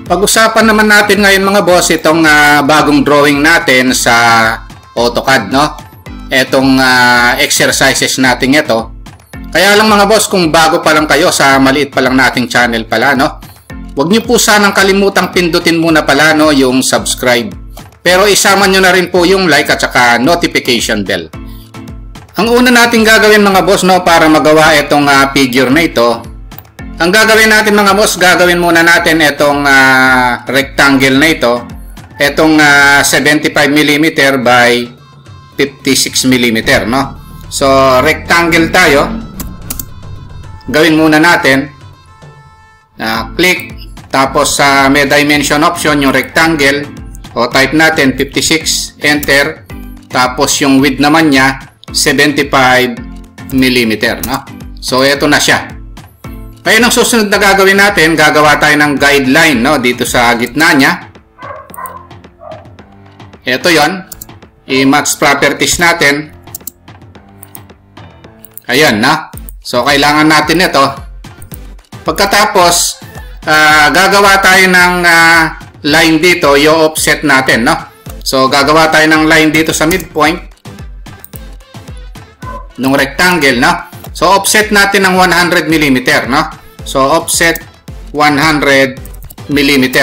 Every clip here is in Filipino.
Pag-usapan naman natin ngayon mga boss itong bagong drawing natin sa AutoCAD, no? Etong exercises natin ito. Kaya lang mga boss, kung bago pa lang kayo sa maliit pa lang nating channel pala, no? Huwag niyo po sanang kalimutang pindutin muna pala, no, yung subscribe. Pero isama nyo na rin po yung like at saka notification bell. Ang una natin gagawin mga boss, no, para magawa itong figure na ito, ang gagawin natin mga boss, gagawin muna natin itong rectangle na ito. Itong 75mm by 56mm, no? So, rectangle tayo. Gawin muna natin. Click. Tapos sa may dimension option, yung rectangle. O type natin 56. Enter. Tapos yung width naman niya, 75mm, no? So, ito na siya. Ngayon, ang susunod na gagawin natin, gagawa tayo ng guideline, no, dito sa gitna niya. Ito yon, i-match properties natin. Ayan, na. So, kailangan natin ito. Pagkatapos, gagawa tayo ng line dito, i-offset natin, no. So, gagawa tayo ng line dito sa midpoint ng rectangle, no. So, offset natin ng 100mm, no? So, offset 100mm.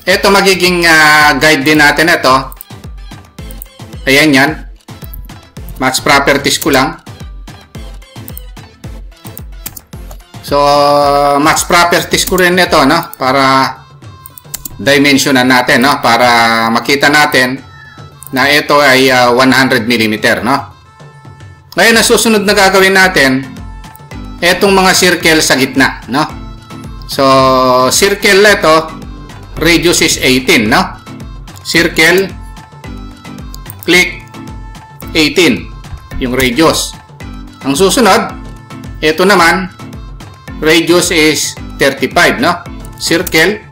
Ito magiging guide din natin ito. Ayan yan. Match properties ko lang. So, match properties ko rin ito, no? Para dimensionan natin, no? Para makita natin na ito ay 100mm, no? Ngayon, ang susunod na gagawin natin, etong mga circle sa gitna, no? So, circle ito, radius is 18, no? Circle, click, 18, yung radius. Ang susunod, ito naman, radius is 35, no? Circle,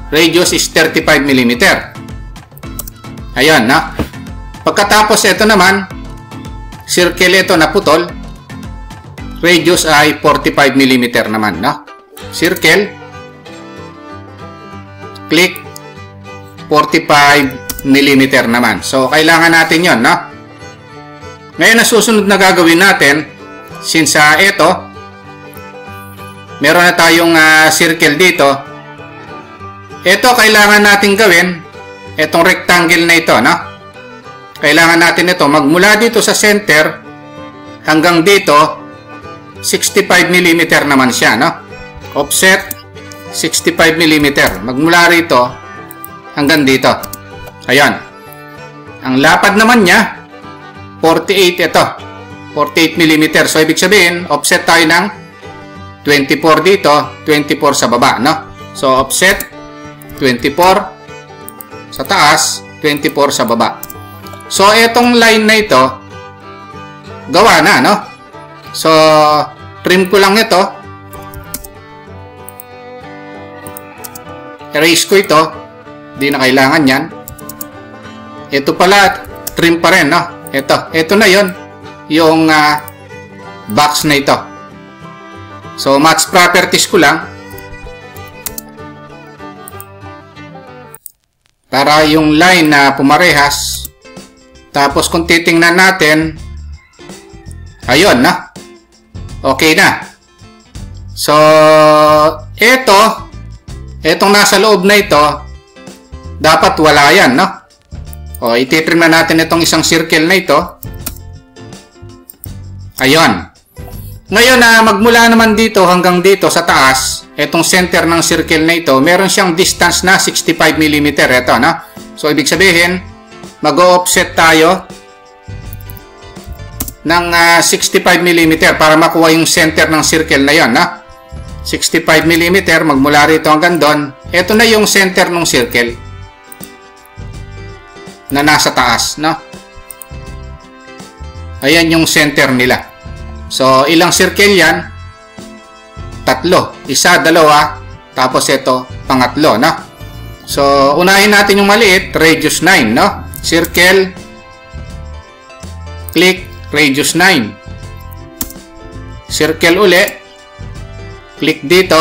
radius is 35mm. Ayan, no? Pagkatapos, ito naman, circle ito na putol. Radius ay 45mm naman, no? Circle. Click. 45mm naman. So, kailangan natin yon, no? Ngayon, ang susunod na gagawin natin, since ito, meron na tayong circle dito. Ito, kailangan natin gawin, itong rectangle na ito, no? Kailangan natin ito, magmula dito sa center hanggang dito, 65mm naman siya, no? Offset, 65mm. Magmula rito hanggang dito. Ayan. Ang lapad naman niya, 48 ito. 48mm. So, ibig sabihin, offset tayo ng 24 dito, 24 sa baba, no? So, offset, 24 sa taas, 24 sa baba. So, etong line na ito, gawa na, no? So, trim ko lang ito. Erase ko ito. Hindi na kailangan yan. Ito pala, trim pa rin, no? Ito na yon, yung box na ito. So, match properties ko lang. Para yung line na pumarehas. Tapos kung titingnan natin, ayun na. Okay na. So, etong nasa loob na ito, dapat wala yan, no? O, ititrim na natin itong isang circle na ito. Ayun. Ngayon, magmula naman dito hanggang dito sa taas, etong center ng circle na ito, meron siyang distance na 65mm. Ito, no? So, ibig sabihin, mag-offset tayo ng 65mm para makuha yung center ng circle na yon, no? 65mm magmula rito hanggang doon. Ito na yung center ng circle na nasa taas, no? Ayan yung center nila. So, ilang circle yan? 3. 1, 2, tapos ito, pangatlo, no? So, unahin natin yung maliit, radius 9, no? Circle, click, radius 9. Circle uli, click dito,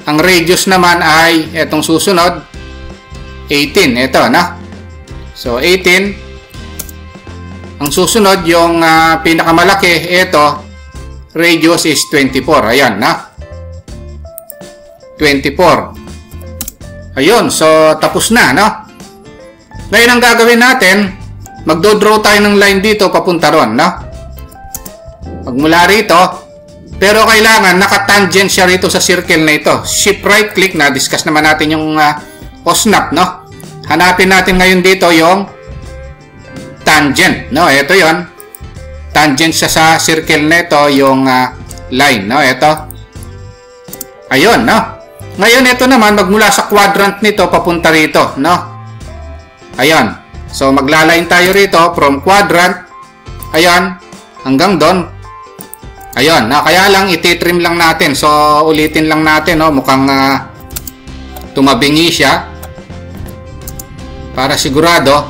Ang radius naman ay itong susunod, 18. Ito, no? So, 18. Ang susunod, yung pinakamalaki, ito, radius is 24. Ayan, no? 24. Ayun, so tapos na, no? Ngayon ang gagawin natin, magdo-draw tayo ng line dito papunta ron, no? Magmula rito, pero kailangan nakatangent siya rito sa circle na ito. Shift right click na, discuss naman natin yung OSNAP, no? Hanapin natin ngayon dito yung tangent, no? Ito yon. Tangent siya sa circle na ito, yung line, no? Ito. Ayun, no? Ngayon, ito naman, magmula sa quadrant nito, papunta rito, no? Ayun. So, maglaline tayo rito from quadrant. Ayun. Hanggang doon. Ayun. Na, kaya lang, ititrim lang natin. So, ulitin lang natin, no? Mukhang tumabingi siya. Para sigurado,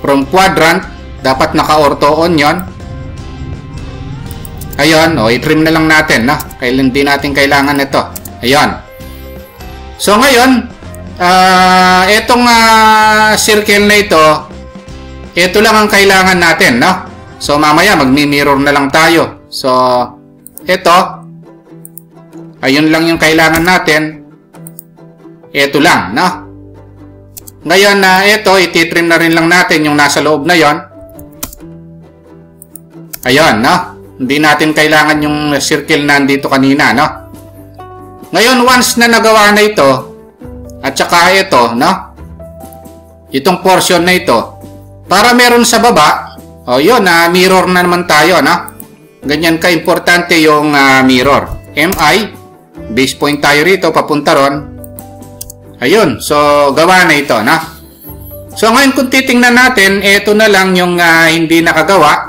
from quadrant, dapat naka-ortho on yon. Ayun. O, itrim na lang natin, no? Kailan din natin kailangan ito. Ayun. So, ngayon, itong circle na ito lang ang kailangan natin, no? So, mamaya, magmi-mirror na lang tayo. So, ito, ayun lang yung kailangan natin. Ito lang, no? Ngayon, ito, ititrim na rin lang natin yung nasa loob na yon. Ayun, no? Hindi natin kailangan yung circle na nandito kanina, no? Ngayon, once na nagawa na ito, at saka ito, no? Itong portion na ito, para meron sa baba, o yun, mirror na naman tayo, no? Ganyan ka-importante yung mirror. MI, base point tayo rito, papunta ron. Ayun, so gawa na ito, no? So ngayon kung titingnan natin, ito na lang yung hindi nakagawa,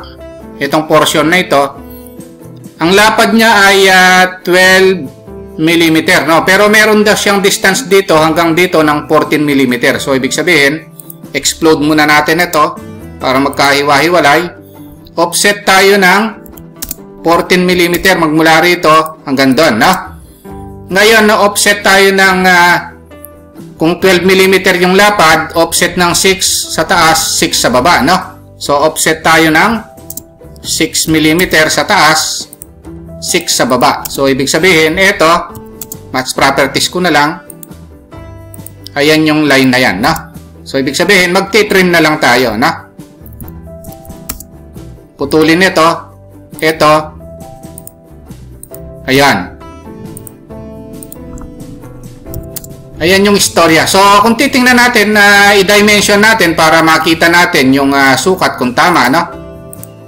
itong portion na ito. Ang lapad niya ay 12 mm, no? Pero meron daw siyang distance dito hanggang dito ng 14 mm. So, ibig sabihin, explode muna natin ito para magkahiwa-hiwalay. Offset tayo ng 14 mm magmula rito hanggang doon, no? Ngayon, offset tayo ng kung 12 mm yung lapad, offset ng 6 sa taas, 6 sa baba, no? So, offset tayo ng 6 mm sa taas, 6 sa baba. So, ibig sabihin, ito, match properties ko na lang. Ayan yung line na yan, no? So, ibig sabihin, magti-trim na lang tayo, no? Putulin ito. Ito. Ayan. Ayan yung istorya. So, kung titingnan natin, i-dimension natin para makita natin yung sukat kung tama, no?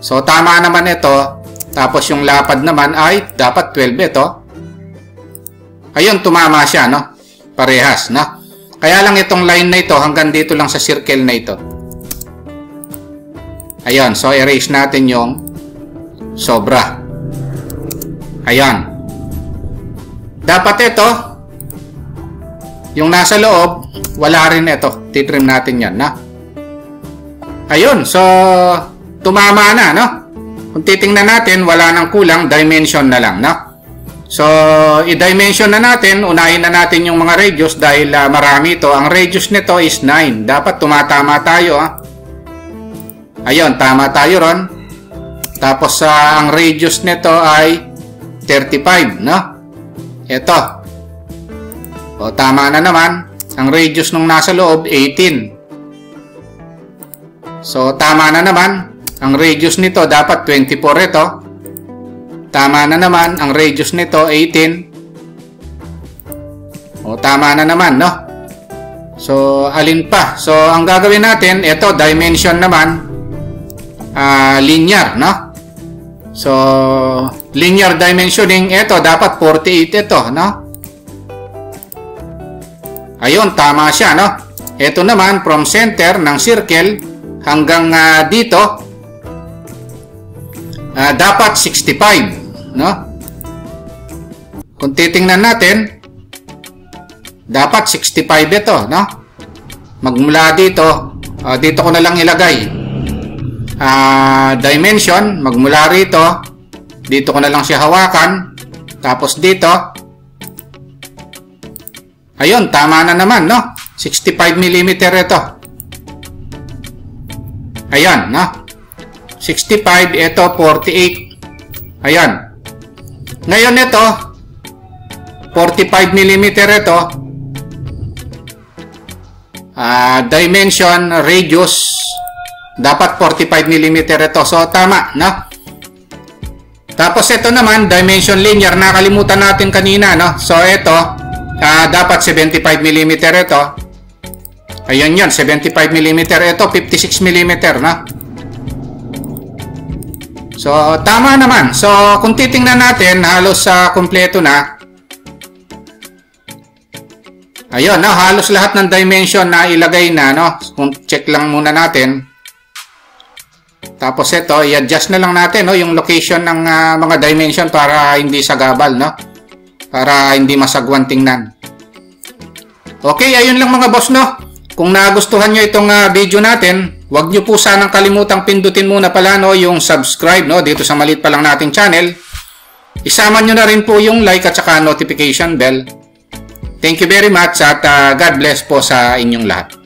So, tama naman ito. Tapos yung lapad naman ay dapat 12 ito. Ayun, tumama siya, no? Parehas, no? Kaya lang itong line na ito hanggang dito lang sa circle na ito. Ayun, so erase natin yung sobra. Ayun. Dapat ito, yung nasa loob, wala rin ito. Titrim natin yan, no? Ayun, so tumama na, no? Kung titingnan natin, wala nang kulang, dimension na lang, no? So, i-dimension na natin, unahin na natin yung mga radius dahil marami ito. Ang radius nito is 9. Dapat tumatama tayo, ha? Ayun, tama tayo ron. Tapos, ang radius nito ay 35, no? Ito. O, tama na naman. Ang radius nung nasa loob, 18. So, tama na naman. Ang radius nito dapat 24 ito. Tama na naman. Ang radius nito 18. O, tama na naman, no? So, alin pa? So, ang gagawin natin, ito, dimension naman, linear, no? So, linear dimensioning, ito, dapat 48 ito, no? Ayun, tama siya, no? Ito naman, from center ng circle hanggang dito, dapat 65, no? Kung titingnan natin, dapat 65 ito, no? Magmula dito, dito ko na lang ilagay. Dimension, magmula rito, dito ko na lang siya hawakan. Tapos dito, Ayun, tama na naman, no? 65mm ito. Ayan, no? 65, ito 48. Ayan. Ngayon ito, 45mm ito. Dimension, radius, dapat 45mm ito. So, tama, no? Tapos ito naman, dimension linear, nakalimutan natin kanina, no? So, ito, dapat 75mm ito. Ayun yun, 75mm ito, 56mm, no? So, tama naman. So, kung titingnan natin, halos kumpleto na. Ayun, no? Halos lahat ng dimension na ilagay na, no? Kung check lang muna natin. Tapos ito, i-adjust na lang natin, no? Yung location ng mga dimension para hindi sagabal, no? Para hindi masagwan tingnan. Okay, ayun lang mga boss, no? Kung nagustuhan nyo itong video natin, huwag nyo po sanang kalimutang pindutin muna pala, no, yung subscribe, no, dito sa maliit pa lang nating channel. Isama nyo na rin po yung like at saka notification bell. Thank you very much at God bless po sa inyong lahat.